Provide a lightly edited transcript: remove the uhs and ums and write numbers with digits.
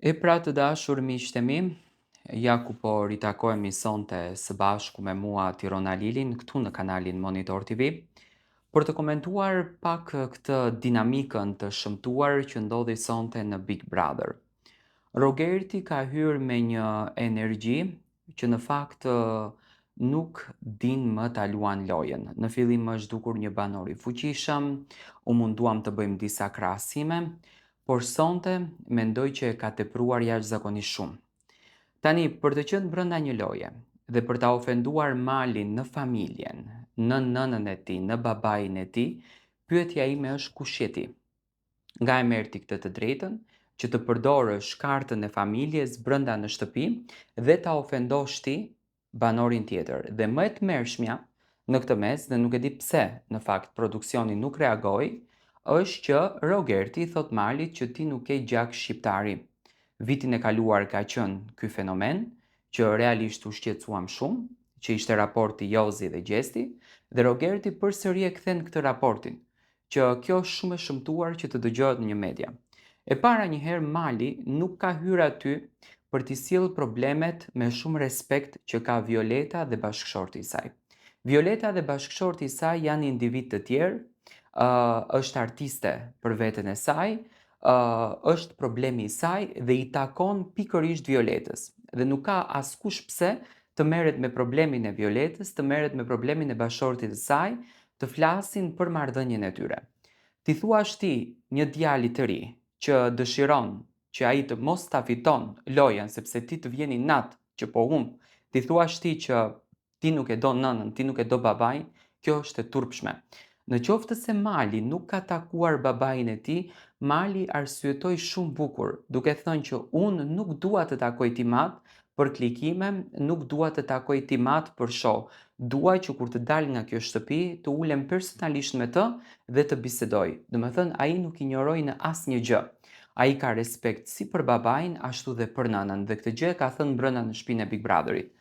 E pra të dashur miqtë e mi, ja ku po ritakohemi sonte së bashku me mua Tirona Lilin këtu në kanalin Monitor TV për të komentuar pak këtë dinamikën të shëmtuar që ndodhi sonte në Big Brother. Rogerti ka hyrë me një energji që në fakt nuk din më ta luan lojën. Në fillim është dukur një banor i fuqishëm, u munduam të bëjmë disa krahasime, por sonte mendoj që e ka tepruar jashtëzakonisht shumë. Tani, për të qenë brenda një loje dhe për ta ofenduar Malin në familjen, në nënën e tij, në babain e tij, pyetja ime është kush je ti? Nga e merr ti këtë të drejtën që të përdorësh kartën e familjes brenda në shtëpi dhe ta ofendosh ti banorin tjetër. Dhe më e tmerrshmja në këtë mes, dhe nuk e di pse në fakt produksioni nuk reagoi, është që Rogerti thot Malit që ti nuk ke gjak shqiptari. Vitin e kaluar ka qenë ky fenomen që realisht u shqetësuam shumë, që ishte raporti Jozi dhe Gjesti, dhe Rogerti përsëri e kthen këtë raportin, që kjo është shumë e shëmtuar që të dëgjohet në një media. E para njëherë Mali nuk ka hyrë aty për t'i sjellë problemet me shumë respekt që ka Violeta dhe bashkëshorti i saj. Violeta dhe bashkëshorti i saj janë individ të tjerë, është artiste për veten e saj, është problemi i saj dhe i takon pikërisht Violetës. Dhe nuk ka askush pse të merret me problemin e Violetës, të merret me problemin e bashkëshortit të saj, të flasin për marrëdhënien e tyre. Ti thuash ti një djali të ri që dëshiron që ai të mos ta fiton lojën sepse ti të vjen inat që po humb, ti thuash ti që ti nuk e do nënën, ti nuk e do babain, kjo është e turpshme. Në qoftë se Mali nuk ka takuar babain e tij, Mali arsyetoi shumë bukur, duke thënë që unë nuk dua të takoj Timat për klikime, nuk dua të takoj Timat për show. Dua që kur të dal nga kjo shtëpi të ulem personalisht me të dhe të bisedoj. Domethënë ai nuk injoroi në asnjë gjë. Ai ka respekt si për babain ashtu dhe për nënën dhe këtë gjë e ka thënë brenda në shtëpinë e Big Brotherit.